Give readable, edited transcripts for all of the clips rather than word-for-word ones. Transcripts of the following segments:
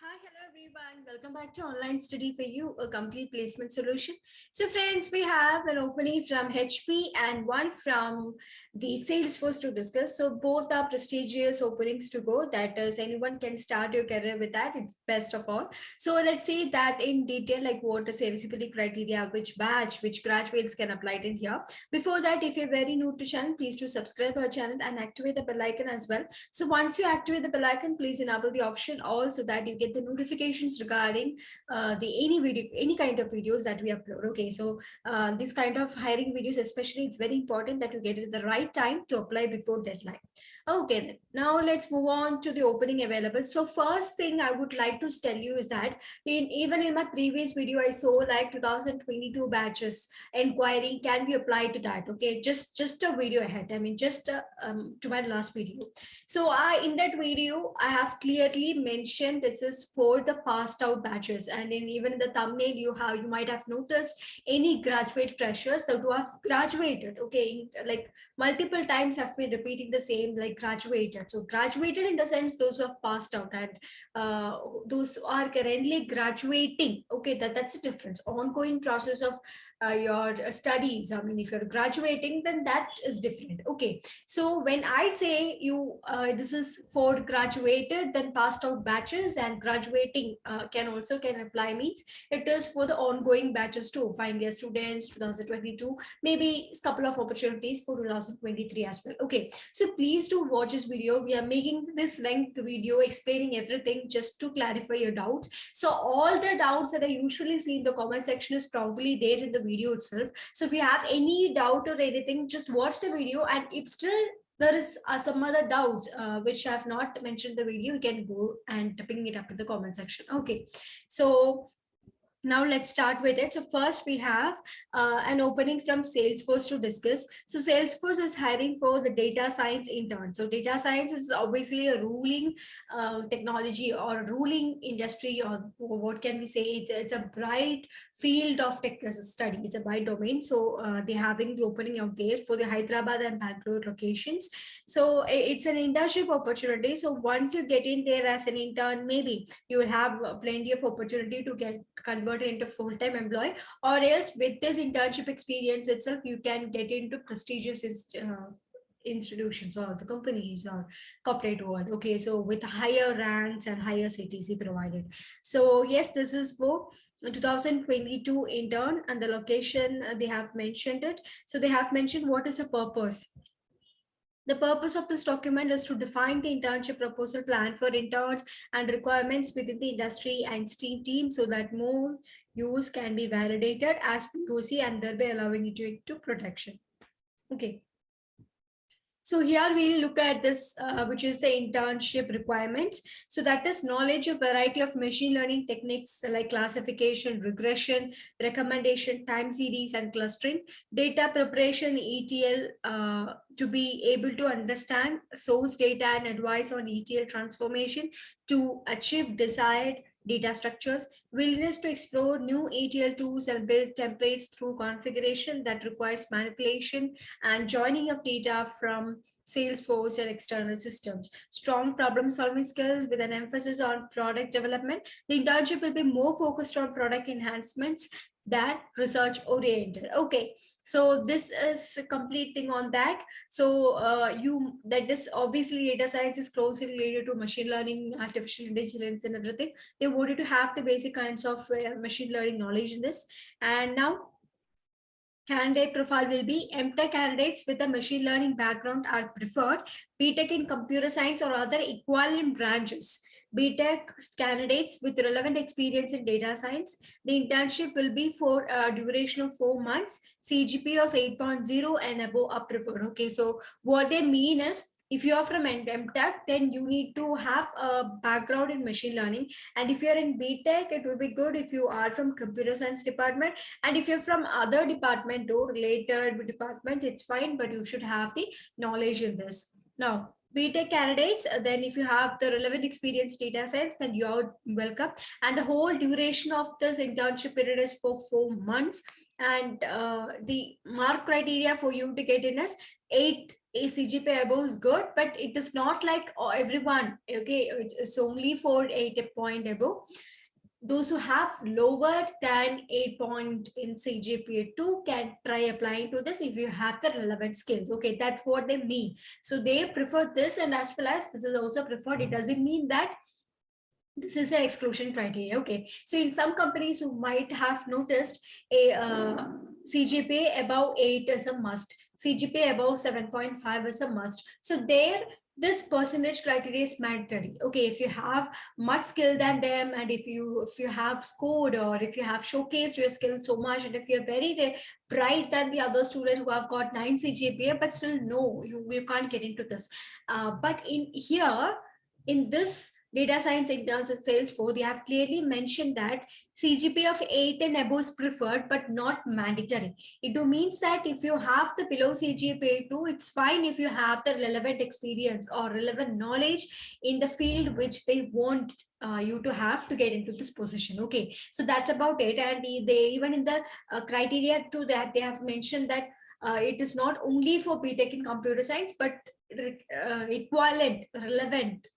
Hi, hello everyone. Welcome back to Online Study for You, a complete placement solution. So, friends, we have an opening from HP and one from the Salesforce to discuss. So, both are prestigious openings to go. That is, anyone can start your career with that. It's best of all. So, let's see that in detail, like what is eligibility criteria, which batch, which graduates can apply it in here. Before that, if you're very new to channel, please do subscribe our channel and activate the bell icon as well. So once you activate the bell icon, please enable the option all so that you get the notifications regarding the any kind of videos that we upload. Okay, so this kind of hiring videos, especially, it's very important that you get it at the right time to apply before deadline. Okay, then. Now let's move on to the opening available. So first thing I would like to tell you is that even in my previous video, I saw like 2022 batches inquiring can be applied to that. Okay, just a video ahead. I mean, just to my last video. So in that video, I have clearly mentioned this is for the passed out batches, and in even in the thumbnail, you might have noticed any graduate freshers that who have graduated. Okay, like multiple times I've been repeating the same, like graduated. So graduated in the sense those who have passed out, and those who are currently graduating. Okay, that's the difference. Ongoing process of your studies. I mean, if you're graduating, then that is different. Okay, so when I say you, this is for graduated, then passed out batches, and graduating can apply means it is for the ongoing batches too. Final year students, 2022, maybe a couple of opportunities for 2023 as well. Okay, so please do watch this video. We are making this length video explaining everything just to clarify your doubts. So all the doubts that I usually see in the comment section is probably there in the video itself. So if you have any doubt or anything, just watch the video, and if still there is some other doubts which I have not mentioned in the video, you can go and ping it up in the comment section. Okay, so now let's start with it. So first we have an opening from Salesforce to discuss. So Salesforce is hiring for the data science intern. So data science is obviously a ruling technology or ruling industry, or what can we say? It's a bright field of tech study. It's a bright domain. So they're having the opening out there for the Hyderabad and Bangalore locations. So it's an internship opportunity. So once you get in there as an intern, maybe you will have plenty of opportunity to get converted into full-time employee, or else with this internship experience itself, you can get into prestigious institutions or the companies or corporate world. Okay, so with higher ranks and higher CTC provided. So yes, this is for 2022 intern, and the location they have mentioned it. So they have mentioned what is the purpose. The purpose of this document is to define the internship proposal plan for interns and requirements within the industry and STEAM team so that more use can be validated as POC and thereby allowing it to protection. Okay. So here we'll look at this, which is the internship requirements. So that is knowledge of variety of machine learning techniques like classification, regression, recommendation, time series, and clustering, data preparation, ETL, to be able to understand source data and advise on ETL transformation to achieve desired data structures, willingness to explore new ETL tools and build templates through configuration that requires manipulation and joining of data from Salesforce and external systems, strong problem solving skills with an emphasis on product development. The internship will be more focused on product enhancements than research oriented. Okay, so this is a complete thing on that. So that is obviously data science is closely related to machine learning, artificial intelligence, and everything. They wanted to have the basic kinds of machine learning knowledge in this. And now candidate profile will be MTech candidates with a machine learning background are preferred, BTech in computer science or other equivalent branches. BTech candidates with relevant experience in data science. The internship will be for a duration of 4 months, CGP of 8.0 and above are preferred. Okay, so what they mean is if you are from MTech, then you need to have a background in machine learning. And if you're in BTech, it will be good if you are from computer science department. And if you're from other department or related department, it's fine, but you should have the knowledge in this. Now, BTech candidates, then if you have the relevant experience data science, then you are welcome. And the whole duration of this internship period is for 4 months. And the mark criteria for you to get in is 8 a CGPA above is good, but it is not like everyone. Okay, it's only for 8 point above. Those who have lower than 8 point in CGPA 2 can try applying to this if you have the relevant skills. Okay, that's what they mean. So they prefer this, and as well as this is also preferred. It doesn't mean that this is an exclusion criteria. Okay, so in some companies you might have noticed a CGPA above 8 is a must, CGPA above 7.5 is a must. So there this percentage criteria is mandatory. Okay, if you have much skill than them, and if you have scored, or if you have showcased your skill so much, and if you're very bright than the other student who have got 9 CGPA, but still no, you can't get into this. But in here, in this data science interns at Salesforce, they have clearly mentioned that CGPA of 8 and above is preferred, but not mandatory. It means that if you have the below CGPA 2, it's fine if you have the relevant experience or relevant knowledge in the field which they want you to have to get into this position. Okay, so that's about it. And they even in the criteria to that, they have mentioned that it is not only for BTech in computer science, but equivalent, relevant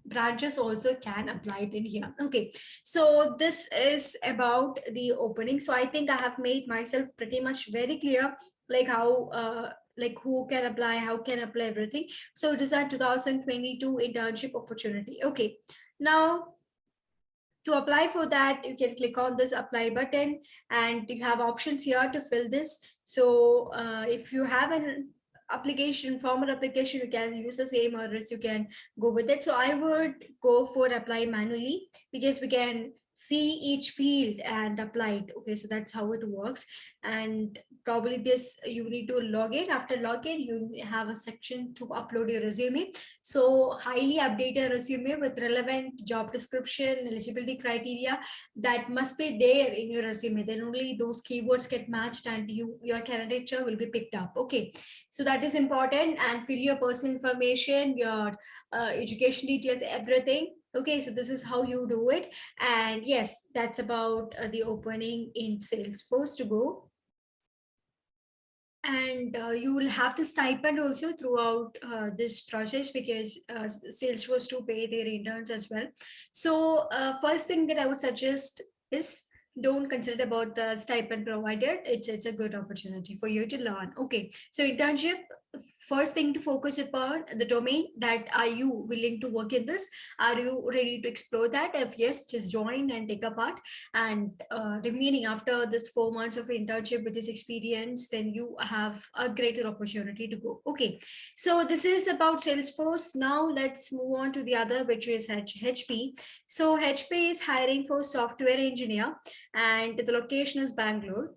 branches also can apply it in here. Okay, so this is about the opening. So I think I have made myself pretty much very clear, like how like who can apply, how can apply everything. So it is a 2022 internship opportunity. Okay, now to apply for that, you can click on this apply button, and you have options here to fill this. So if you have an application, formal application, you can use the same, or else you can go with it. So I would go for apply manually, because we can see each field and apply it. Okay, so that's how it works. And probably this, you need to log in. After login, you have a section to upload your resume. So highly update a resume with relevant job description, eligibility criteria that must be there in your resume. Then only those keywords get matched, and your candidature will be picked up. Okay, so that is important. And fill your personal information, your education details, everything. Okay, so this is how you do it. And yes, that's about the opening in Salesforce to go. And you will have the stipend also throughout this process, because Salesforce to pay their interns as well. So first thing that I would suggest is, don't consider about the stipend provided. It's a good opportunity for you to learn. Okay, so internship, first thing to focus upon the domain, that are you willing to work in this, are you ready to explore that? If yes, just join and take a part. And remaining, after this 4 months of internship with this experience, then you have a greater opportunity to go. Okay, so this is about Salesforce. Now let's move on to the other, which is HP. So HP is hiring for software engineer, and the location is Bangalore.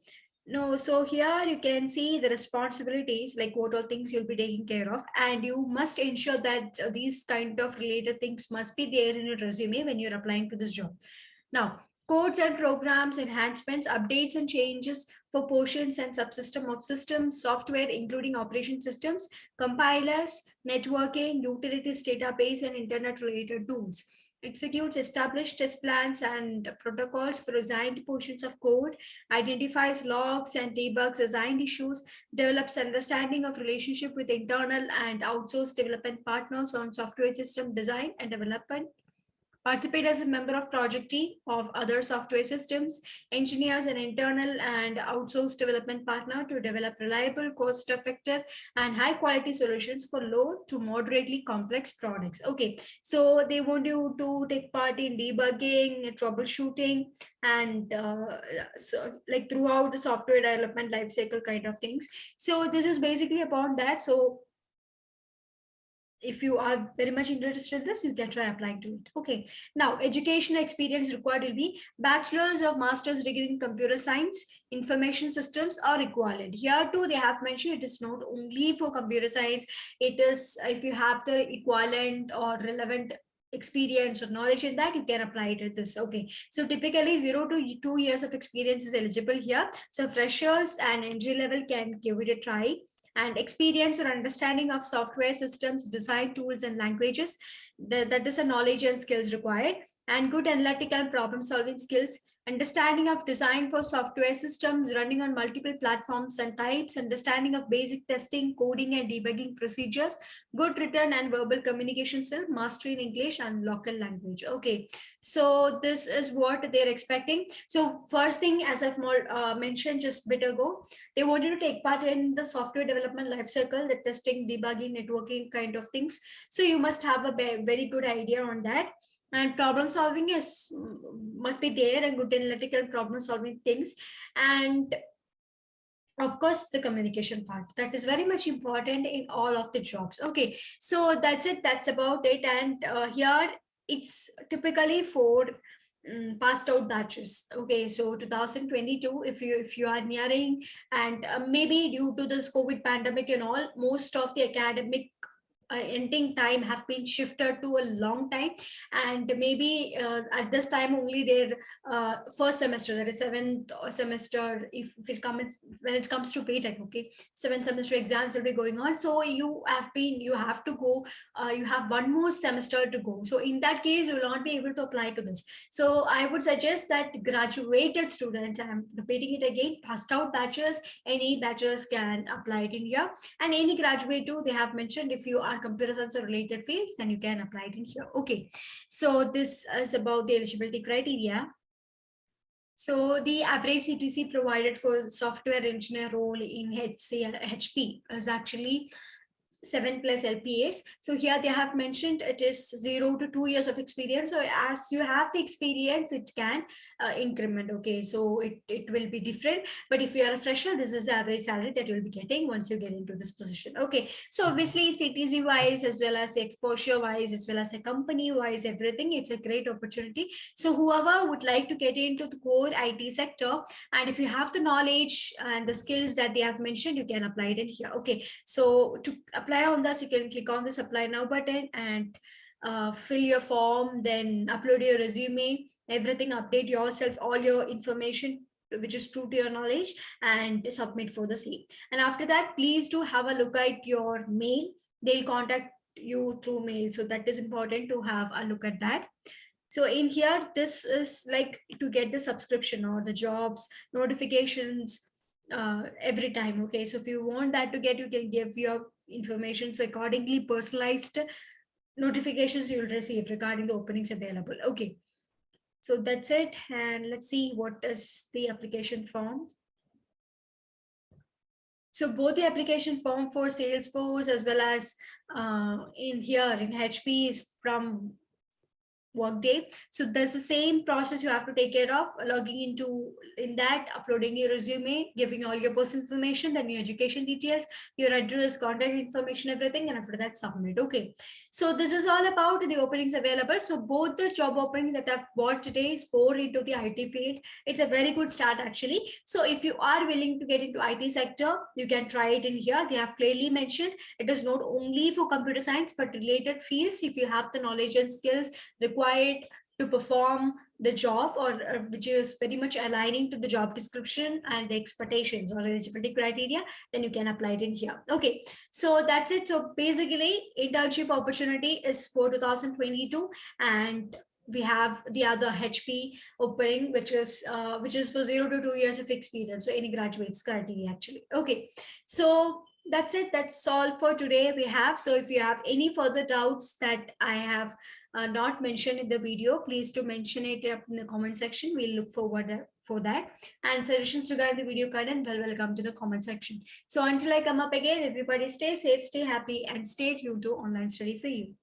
No, so here you can see the responsibilities, like what all things you'll be taking care of, and you must ensure that these kind of related things must be there in your resume when you're applying for this job. Now, codes and programs, enhancements, updates and changes for portions and subsystem of systems, software including operation systems, compilers, networking, utilities, database, and internet related tools. Executes established test plans and protocols for assigned portions of code, identifies logs and debugs assigned issues, develops understanding of relationship with internal and outsourced development partners on software system design and development, participate as a member of project team of other software systems, engineers, and internal and outsourced development partner to develop reliable, cost-effective, and high-quality solutions for low to moderately complex products. Okay, so they want you to take part in debugging, troubleshooting, and so like throughout the software development lifecycle kind of things. So this is basically upon that. So if you are very much interested in this, you can try applying to it. Okay, now educational experience required will be bachelor's or master's degree in computer science, information systems, or equivalent. Here too, they have mentioned it is not only for computer science. It is, if you have the equivalent or relevant experience or knowledge in that, you can apply it to this. Okay, so typically 0 to 2 years of experience is eligible here. So freshers and entry level can give it a try. And experience or understanding of software systems, design tools, and languages, that is a knowledge and skills required. and good analytical problem solving skills, understanding of design for software systems running on multiple platforms and types, understanding of basic testing, coding and debugging procedures, good written and verbal communication skill, mastery in English and local language. Okay, so this is what they're expecting. So first thing, as I've mentioned just a bit ago, they want you to take part in the software development lifecycle, the testing, debugging, networking kind of things. So you must have a very good idea on that. And problem solving is must be there, and good analytical problem solving things. And of course the communication part, that is very much important in all of the jobs. Okay, so that's it, that's about it. And here it's typically for passed out batches. Okay, so 2022, if you are nearing, and maybe due to this COVID pandemic and all, most of the academic ending time have been shifted to a long time, and maybe at this time only their first semester, that is seventh semester, if it comes, when it comes to BTech, okay, 7th semester exams will be going on. So you have to go, you have one more semester to go. So in that case you will not be able to apply to this. So I would suggest that graduated students, I'm repeating it again, passed out batches, any batches can apply it in here. And any graduate too, they have mentioned, if you are computer science or related fields, then you can apply it in here. Okay, so this is about the eligibility criteria. So the average CTC provided for software engineer role in HP is actually 7 plus LPAs. So here they have mentioned it is 0 to 2 years of experience. So as you have the experience, it can increment. Okay, so it will be different. But if you are a fresher, this is the average salary that you'll be getting once you get into this position. Okay, so obviously CTC wise, as well as the exposure wise, as well as the company wise, everything, it's a great opportunity. So whoever would like to get into the core IT sector, and if you have the knowledge and the skills that they have mentioned, you can apply it in here. Okay, so to apply on this, you can click on this apply now button and fill your form, then upload your resume, everything, update yourself, all your information which is true to your knowledge, and submit for the same. And after that, please do have a look at your mail. They'll contact you through mail, so that is important to have a look at that. So in here, this is like to get the subscription or the jobs notifications every time. Okay, so if you want that to get, you can give your information, so accordingly personalized notifications you will receive regarding the openings available. Okay, so that's it, and let's see what is the application form. So both the application form for Salesforce as well as in here in HP is from Workday. So there's the same process you have to take care of, logging into in that, uploading your resume, giving all your personal information, then your education details, your address, contact information, everything, and after that submit. Okay, so this is all about the openings available. So both the job opening that I've bought today is for into the IT field. It's a very good start actually. So if you are willing to get into IT sector, you can try it in here. They have clearly mentioned it is not only for computer science but related fields. If you have the knowledge and skills required to perform the job, or which is very much aligning to the job description and the expectations or eligibility criteria, then you can apply it in here. Okay, so that's it. So basically internship opportunity is for 2022, and we have the other HP opening, which is for 0 to 2 years of experience, so any graduates criteria actually. Okay, so that's it, that's all for today we have. So if you have any further doubts that I have not mentioned in the video, please do mention it up in the comment section. We'll look forward for that. And suggestions regarding the video content, well, welcome to the comment section. So until I come up again, everybody stay safe, stay happy, and stay tuned to Online Study for You.